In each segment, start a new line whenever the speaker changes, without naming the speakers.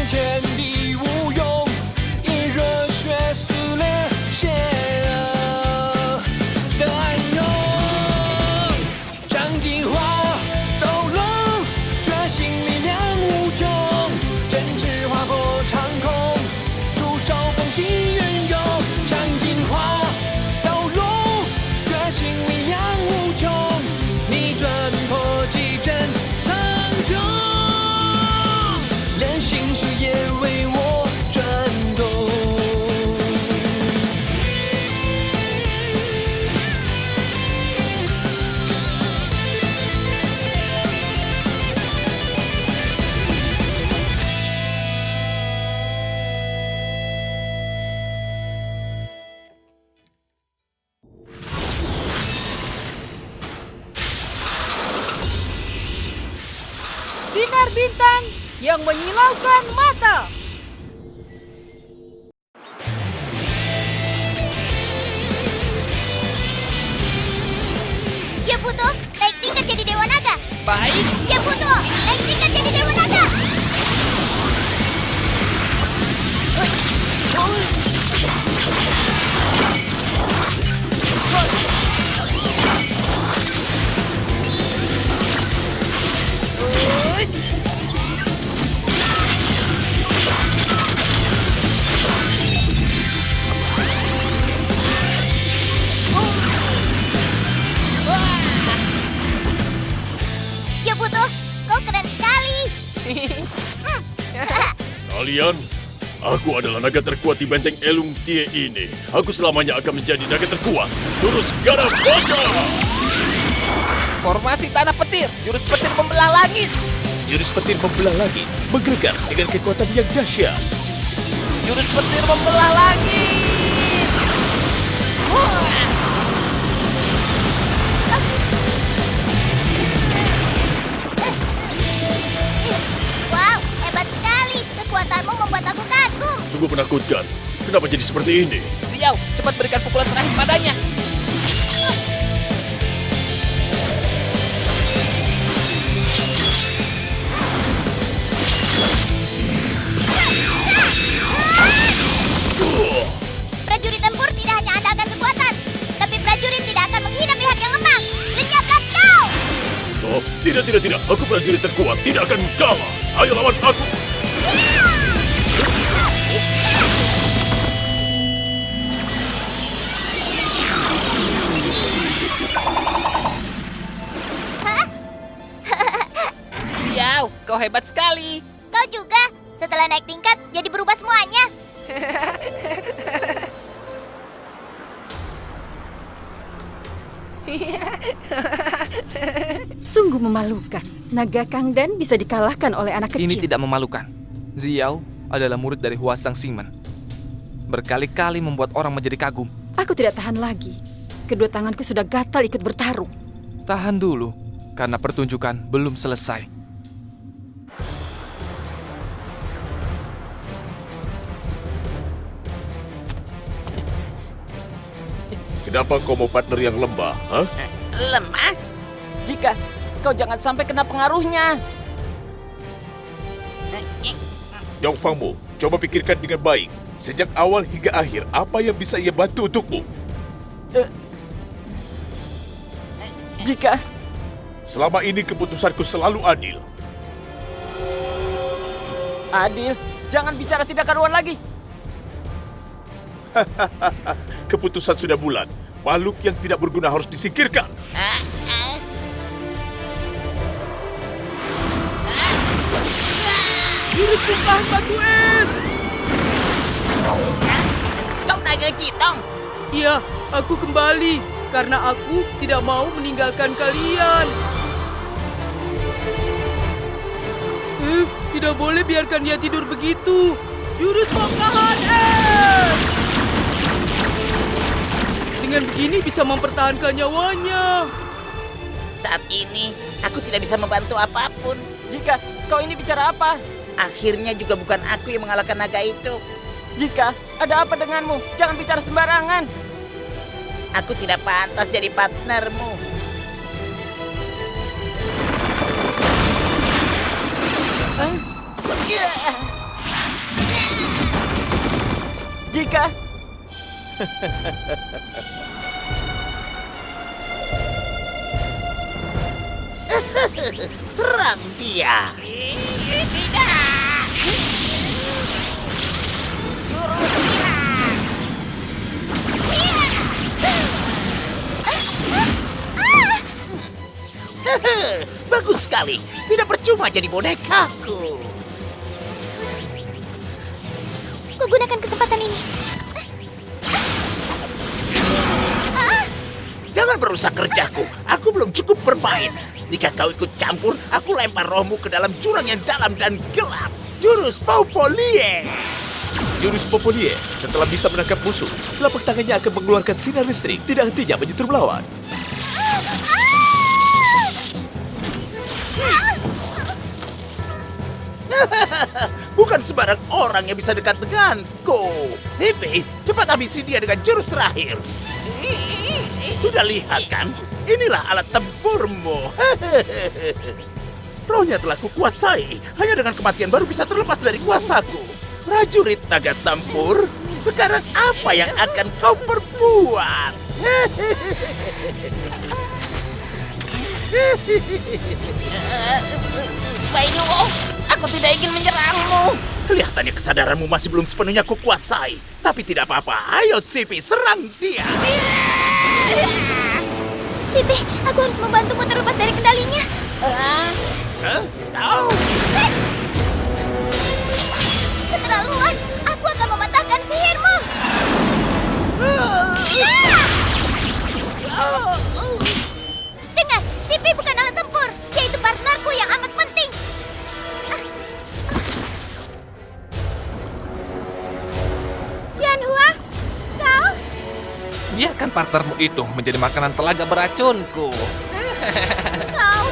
天地无用，以热血撕裂邪恶的暗涌，张继华斗龙，决心力量无穷，振翅划破长空，出手风起云涌，张继华斗龙，决心力量无穷，逆转破击阵苍穹，连心事也为我转动。
Sinar bintang yang menyilaukan mata.
Dia butuh naik tingkat jadi Dewa Naga.
Baik.
Dia butuh naik tingkat jadi Dewa Naga. Dia butuh, kau keren sekali.
Kalian, aku adalah naga terkuat di benteng Elung Tie ini. Aku selamanya akan menjadi naga terkuat. Jurus Garang Baja!
Formasi tanah petir, jurus petir membelah langit.
Jurus petir membelah langit, menggegar dengan kekuatan yang dahsyat.
Jurus petir membelah langit.
Wow, hebat sekali. Kekuatanmu membuat aku kagum.
Sungguh menakutkan. Kenapa jadi seperti ini?
Xiao, cepat berikan pukulan terakhir padanya.
Prajurit tempur tidak hanya andalkan kekuatan, tapi prajurit tidak akan menghina pihak yang lemah. Lenyaplah kau!
Oh, tidak. Aku prajurit terkuat, tidak akan kalah. Ayo lawan aku.
Xiao, kau hebat sekali.
Kau juga. Setelah naik tingkat, jadi berubah semuanya.
Sungguh memalukan. Naga Kangdan bisa dikalahkan oleh anak kecil.
Ini tidak memalukan. Xiao adalah murid dari Huasang Xingmen. Berkali-kali membuat orang menjadi kagum.
Aku tidak tahan lagi. Kedua tanganku sudah gatal ikut bertarung.
Tahan dulu, karena pertunjukan belum selesai.
Kenapa kau mau partner yang lemah, ha?
Lemah?
Jika kau jangan sampai kena pengaruhnya.
Dongfangmu, coba pikirkan dengan baik. Sejak awal hingga akhir, apa yang bisa ia bantu untukmu?
Jika
Selama ini keputusanku selalu adil.
adil, jangan bicara tidak karuan lagi.
Keputusan sudah bulat. Makhluk yang tidak berguna harus disingkirkan.
Jurus bongkahan batu es!
Kau naga Citong.
Iya, aku kembali karena aku tidak mau meninggalkan kalian. Tidak boleh biarkan dia tidur begitu. Jurus bongkahan es! Dengan begini bisa mempertahankan nyawanya.
Saat ini, aku tidak bisa membantu apapun.
Jika kau ini bicara apa?
Akhirnya juga bukan aku yang mengalahkan naga itu.
Jika ada apa denganmu? Jangan bicara sembarangan.
Aku tidak pantas jadi partnermu.
Jika
Serang dia. Bagus sekali. Tidak percuma jadi bonekaku.
Kugunakan kesempatan ini.
Jangan merusak kerjaku. Aku belum cukup bermain. Jika kau ikut campur, aku lempar rohmu ke dalam jurang yang dalam dan gelap. Jurus Popolie.
Jurus Popolie, setelah bisa menangkap musuh, telapak tangannya akan mengeluarkan sinar listrik, tidak hentinya menyetur melawan.
Bukan sembarang orang yang bisa dekat denganku. Sipi, cepat habisi dia dengan jurus terakhir. Sudah lihat kan? Inilah alat tempurmu. Rohnya telah kukuasai. Hanya dengan kematian baru bisa terlepas dari kuasaku. Prajurit naga tempur, sekarang apa yang akan kau perbuat?
Bainuo, aku tidak ingin menyerangmu.
Kelihatannya kesadaranmu masih belum sepenuhnya kukuasai. Tapi tidak apa-apa. Ayo Sipi, serang dia.
Sipi, aku harus membantumu terlepas dari kendalinya.
Hah? Kau?
Keterlaluan, aku akan mematahkan sihirmu. Dengar, Sipi bukan alat tempur. Dia itu partnerku yang amat penting. Tianhua, kau?
Biarkan partnermu itu menjadi makanan telaga beracunku.
Kau?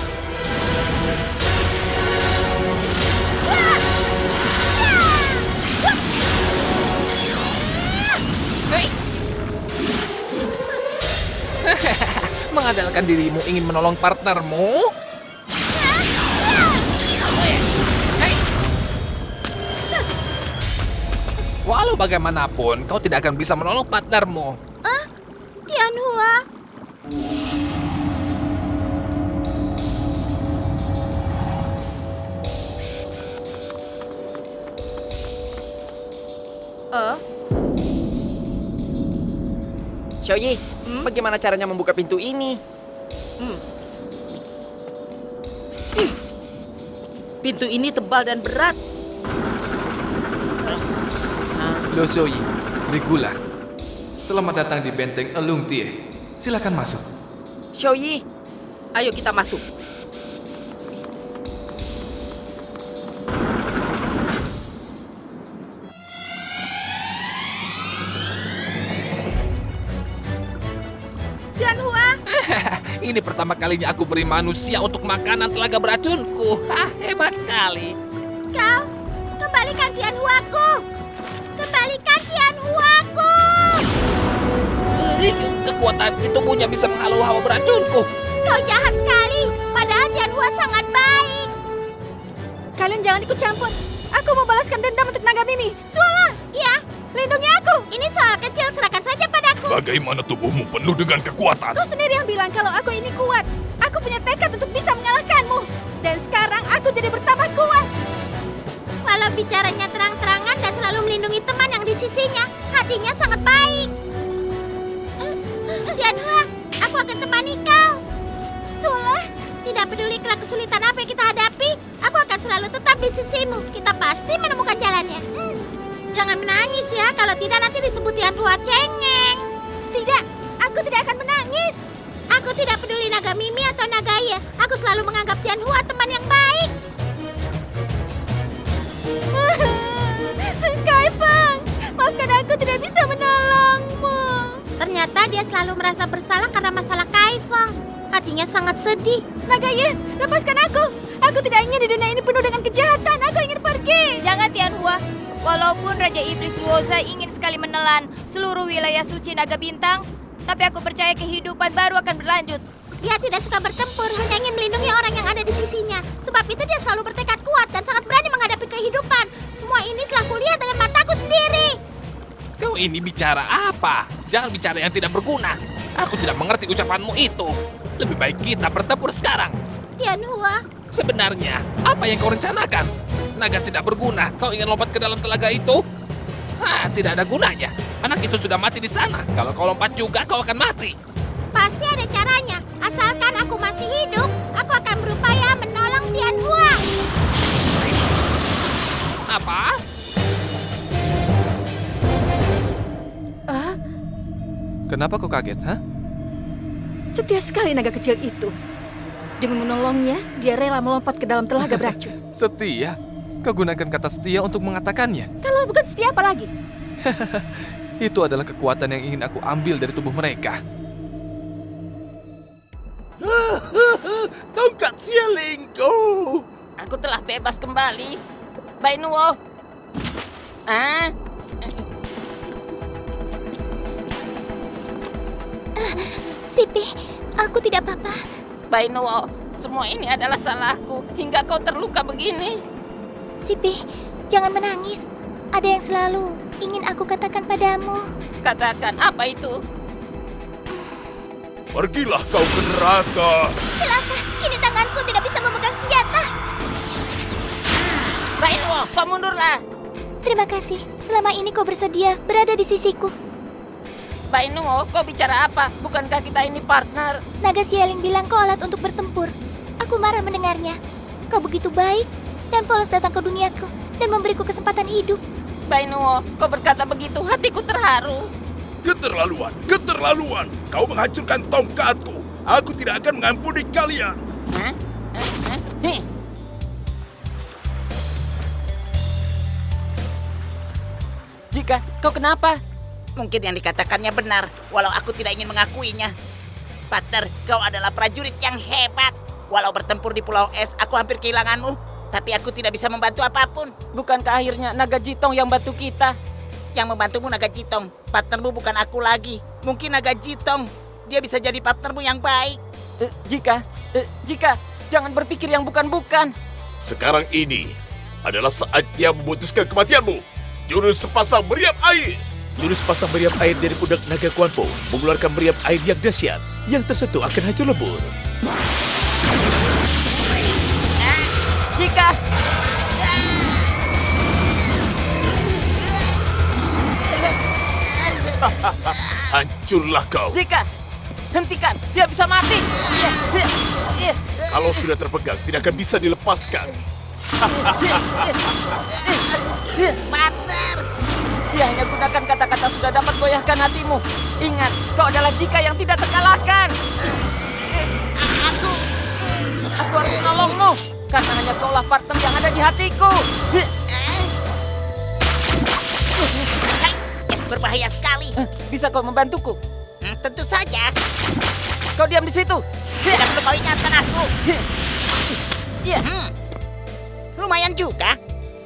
Hei! Mengandalkan dirimu ingin menolong partnermu? Hei! Walau bagaimanapun, kau tidak akan bisa menolong partnermu.
Tianhua?
Xiaoyi, bagaimana caranya membuka pintu ini?
Pintu ini tebal dan berat.
Lo Xiaoyi, Regula. Selamat datang di benteng Elung Tie. Silakan masuk.
Xiaoyi, ayo kita masuk. Tianhua,
Ini pertama kalinya aku beri manusia untuk makanan telaga beracunku. Hebat sekali.
Kau? Kembalikan Tianhuaku! Kembalikan Tianhuaku!
Kekuatan di tubuhnya bisa menghalau hawa beracunku.
Kau jahat sekali, padahal Tianhua sangat baik.
Kalian jangan ikut campur. Aku mau balaskan dendam untuk naga Mimi. Suala!
Ya,
Lindungi aku!
ini soal kecil, serahkan saja padaku.
Bagaimana tubuhmu penuh dengan kekuatan?
Kau sendiri yang bilang kalau aku ini kuat. Aku punya tekad untuk bisa mengalahkanmu. Dan sekarang aku jadi bertambah kuat.
Walau bicaranya terang-terangan dan selalu melindungi teman yang di sisinya, hatinya sangat baik. Tianhua, aku akan temani kau.
Suala!
Tidak peduli kesulitan apa yang kita hadapi, aku akan selalu tetap di sisimu. Kita pasti menemukan jalannya. Jangan menangis ya, kalau tidak nanti disebut Tianhua cengeng.
Tidak, aku tidak akan menangis.
Aku tidak peduli naga Mimi atau naga Ye. Aku selalu menganggap Tianhua teman yang baik.
Kaifeng, maafkan aku tidak bisa menolongmu.
Ternyata dia selalu merasa bersalah karena masalah Kaifeng. Hatinya sangat sedih.
Naga Ye, lepaskan aku. Aku tidak ingin di dunia ini penuh dengan kejahatan. Aku ingin pergi.
Jangan Tianhua. Walaupun Raja Iblis Luoza ingin sekali menelan seluruh wilayah suci Naga Bintang, tapi aku percaya kehidupan baru akan berlanjut.
Dia tidak suka bertempur, hanya ingin melindungi orang yang ada di sisinya. Sebab itu dia selalu bertekad kuat dan sangat berani menghadapi kehidupan. Semua ini telah kulihat dengan mataku sendiri.
Kau Kamu ini bicara apa? Jangan bicara yang tidak berguna. Aku tidak mengerti ucapanmu itu. Lebih baik kita bertempur sekarang.
Tianhua,
Sebenarnya, apa yang kau rencanakan? Naga tidak berguna. Kau ingin lompat ke dalam telaga itu? Tidak ada gunanya. Anak itu sudah mati di sana. Kalau kau lompat juga, kau akan mati.
pasti ada caranya. Asalkan aku masih hidup, aku akan berupaya menolong Tianhua.
Apa? Kenapa kau kaget,
Setia sekali naga kecil itu. Demi menolongnya, dia rela melompat ke dalam telaga beracun.
Setia? Kau gunakan kata setia untuk mengatakannya.
Kalau bukan setia apa lagi?
Itu adalah kekuatan yang ingin aku ambil dari tubuh mereka.
Tongkat sialingku.
Aku telah bebas kembali. Bainuo.
Sipi, aku tidak apa-apa.
Bainuo, semua ini adalah salahku hingga kau terluka begini.
Sipi, jangan menangis. Ada yang selalu ingin aku katakan padamu.
Katakan apa itu?
Pergilah kau ke neraka.
Celaka, kini tanganku tidak bisa memegang senjata.
Bainuo, kau mundurlah.
Terima kasih, selama ini kau bersedia berada di sisiku.
Bainuo, kau bicara apa? Bukankah kita ini partner?
Naga Sialing bilang kau alat untuk bertempur. Aku marah mendengarnya. Kau begitu baik dan polos datang ke duniaku dan memberiku kesempatan hidup.
Bainuo, kau berkata begitu, hatiku terharu.
Keterlaluan, keterlaluan. Kau menghancurkan tongkatku. Aku tidak akan mengampuni kalian.
Hih. Jika, kau kenapa?
Mungkin yang dikatakannya benar, walau aku tidak ingin mengakuinya. Pater, kau adalah prajurit yang hebat. Walau bertempur di Pulau Es, aku hampir kehilanganmu. Tapi aku tidak bisa membantu apapun.
Bukankah akhirnya Naga Jitong yang bantu kita?
Yang membantumu Naga Jitong. Partnermu bukan aku lagi. Mungkin Naga Jitong. Dia bisa jadi partnermu yang baik.
Jika, jangan berpikir yang bukan-bukan.
Sekarang ini adalah saatnya memutuskan kematianmu. Jurus sepasang meriam air. Jurus pasang meriam air dari pundak naga Kuanpo mengeluarkan meriam air yang dahsyat. Yang tersentuh akan hancur lebur.
Jika,
Hancurlah kau.
Jika, hentikan, dia bisa mati.
Kalau sudah terpegang, tidak akan bisa dilepaskan.
Partner!
Dia hanya gunakan kata-kata sudah dapat goyahkan hatimu. Ingat, kau adalah Jika yang tidak terkalahkan. Aku harus menolongmu, karena hanya kaulah partner yang ada di hatiku.
Berbahaya sekali.
Bisa kau membantuku?
Tentu saja.
Kau diam di situ.
Tidak perlu kau ingatkan aku.
Iya,
Lumayan juga.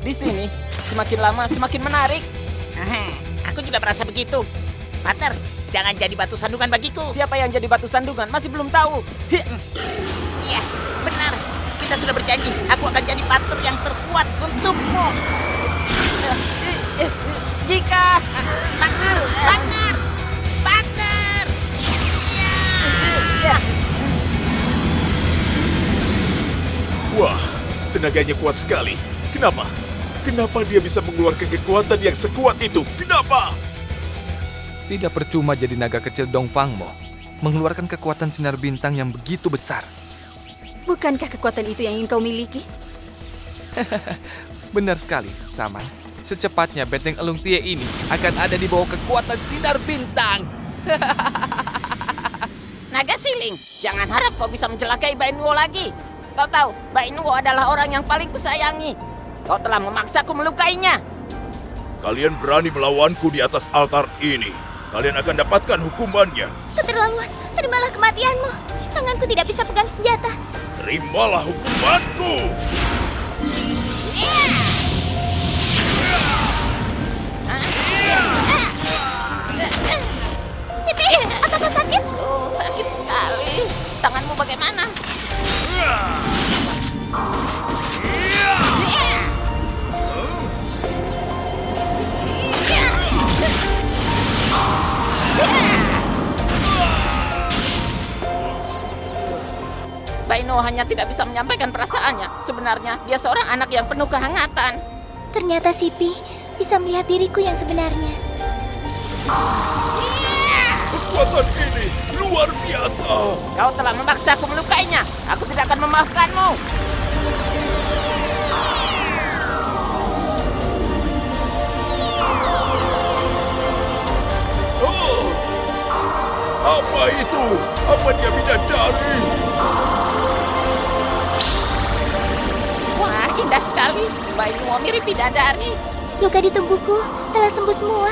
di sini semakin lama semakin menarik.
Aku juga merasa begitu. Pater, jangan jadi batu sandungan bagiku.
Siapa yang jadi batu sandungan masih belum tahu.
Iya, benar. Kita sudah berjanji. Aku akan jadi partner yang terkuat untukmu.
Jika
Partner, partner, partner. Iya.
Wah, tenaganya kuat sekali. Kenapa? Kenapa dia bisa mengeluarkan kekuatan yang sekuat itu? Kenapa?
Tidak percuma jadi naga kecil Dongfangmo mengeluarkan kekuatan sinar bintang yang begitu besar.
Bukankah kekuatan itu yang ingin kau miliki?
Benar sekali, Saman. Secepatnya benteng Elung Tie ini akan ada di bawah kekuatan sinar bintang.
Naga Siling, jangan harap kau bisa mencelakai Bainuo lagi. Kau tahu, Bainuo adalah orang yang paling kusayangi. Kau telah memaksaku melukainya.
Kalian berani melawanku di atas altar ini. Kalian akan dapatkan hukumannya.
Keterlaluan, terimalah kematianmu. Tanganku tidak bisa pegang senjata.
Terimalah hukumanku.
Sipi, apa kau sakit?
Oh, sakit sekali. Tanganmu bagaimana? hanya tidak bisa menyampaikan perasaannya. Sebenarnya dia seorang anak yang penuh kehangatan.
Ternyata Sipi bisa melihat diriku yang sebenarnya.
Kekuatan ini luar biasa.
Kau telah memaksaku melukainya. Aku tidak akan memaafkanmu.
Oh, apa itu? Apa dia bidadari?
Wah, indah sekali. Bainuo mirip bidadari.
Luka di tubuhku telah sembuh semua.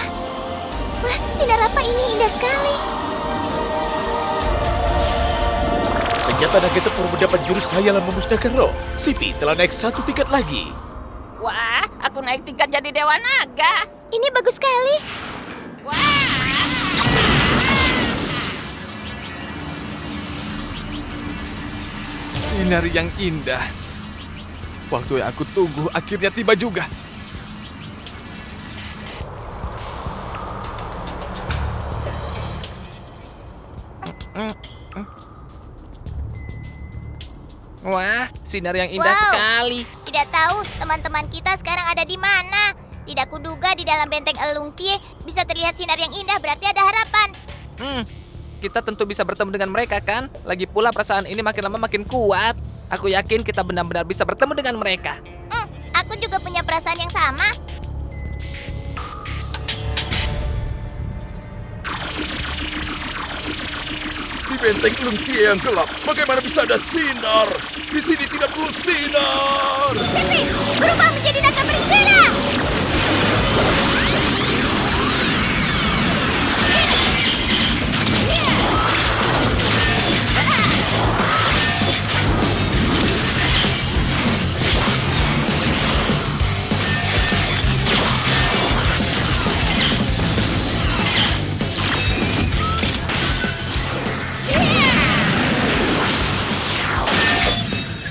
Wah, sinar apa ini indah sekali.
Senjata naga tempur mendapat jurus hayalan memusnahkan roh. Sipi telah naik 1 tingkat lagi.
Wah, aku naik tingkat jadi Dewa Naga.
Ini bagus sekali.
Wah.
Sinar yang indah. Waktu yang aku tunggu akhirnya tiba juga. Wah, sinar yang indah
Wow.
sekali.
Tidak tahu teman-teman kita sekarang ada di mana. Tidak kuduga di dalam benteng Elungtie bisa terlihat sinar yang indah, berarti ada harapan.
Kita tentu bisa bertemu dengan mereka kan? Lagi pula perasaan ini makin lama makin kuat. Aku yakin kita benar-benar bisa bertemu dengan mereka.
Aku juga punya perasaan yang sama.
Di benteng Elungtie yang gelap, bagaimana bisa ada sinar? Di sini tidak perlu sinar.
Sipi, berubah menjadi naga bersinar.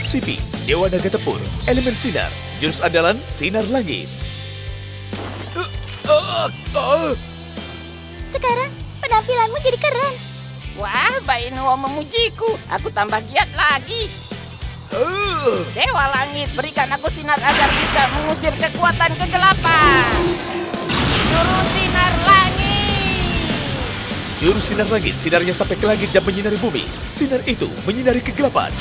Sipi, Dewa Naga Tempur, elemen sinar, jurus andalan sinar langit.
Sekarang penampilanmu jadi keren.
Wah, Bainuo memujiku. Aku tambah giat lagi. Dewa Langit, berikan aku sinar agar bisa mengusir kekuatan kegelapan. Jurus sinar langit.
Jurus sinar langit, sinarnya sampai ke langit dan menyinari bumi. Sinar itu menyinari kegelapan.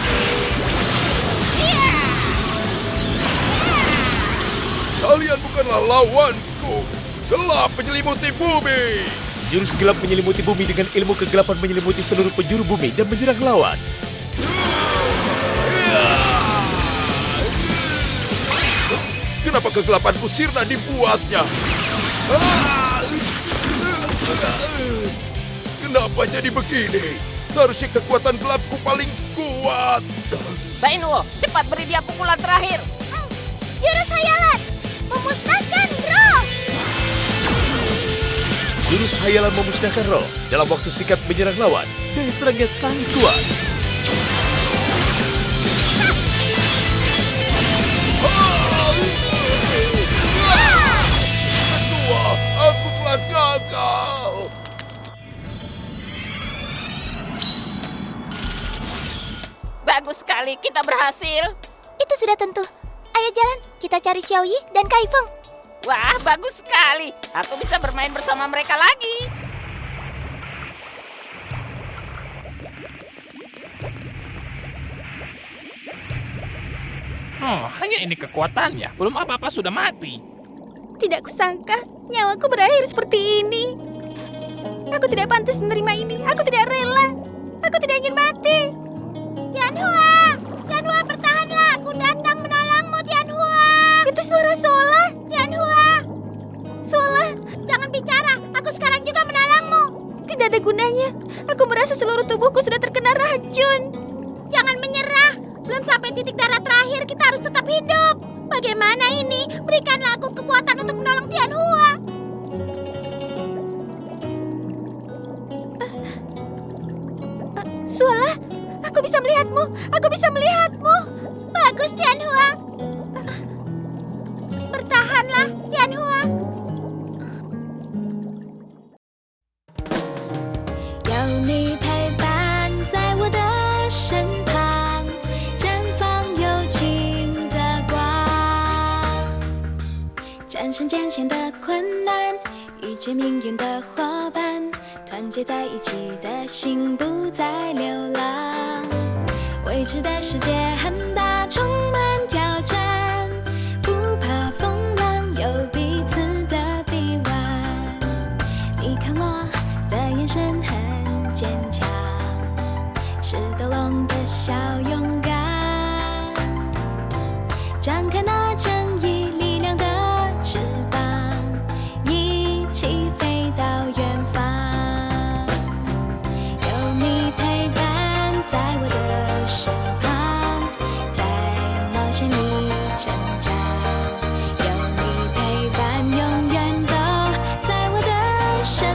Kalian bukanlah lawanku. Gelap menyelimuti bumi. Jurus gelap menyelimuti bumi dengan ilmu kegelapan menyelimuti seluruh penjuru bumi dan menyerang lawan. Kenapa kegelapanku sirna dibuatnya? Kenapa jadi begini? Seharusnya kekuatan gelapku paling kuat.
Bainuo, cepat beri dia pukulan terakhir.
Jurus hayalan, memusnahkan roh.
Jurus hayalan memusnahkan roh. Dalam waktu singkat menyerang lawan. Daya serangnya sangat kuat. Ketua, aku telah gagal.
Bagus sekali, kita berhasil.
Itu sudah tentu. Ayo jalan, kita cari Xiaoyi dan Kaifeng.
Wah, bagus sekali. Aku bisa bermain bersama mereka lagi.
Hanya ini kekuatannya. Belum apa-apa sudah mati.
Tidak kusangka nyawaku berakhir seperti ini. Aku tidak pantas menerima ini. Aku tidak rela. Aku tidak ingin mati.
Tianhua, Tianhua bertahanlah. Aku datang menolongmu, Tianhua.
Itu suara Sola.
Tianhua,
Sola,
jangan bicara. Aku sekarang juga menolongmu.
tidak ada gunanya. Aku merasa seluruh tubuhku sudah terkena racun.
Jangan menyerah. Belum sampai titik darah terakhir, kita harus tetap hidup. Bagaimana ini? Berikanlah aku kekuatan untuk menolong Tianhua.
Sola, aku bisa melihatmu. Aku bisa melihatmu.
Bagus, Tianhua. Bertahanlah, Tianhua.
有你陪伴在我的身旁，生艰险的困难，遇见命运的伙伴，团结在一起的心不再流浪。未知的世界很大，充满挑战，不怕风浪，有彼此的臂弯。你看我的眼神很坚强，是斗龙的小勇敢。张开那正义力量的翅膀，一起飞到远方。有你陪伴在我的身旁，在冒险里成长。有你陪伴，永远都在我的身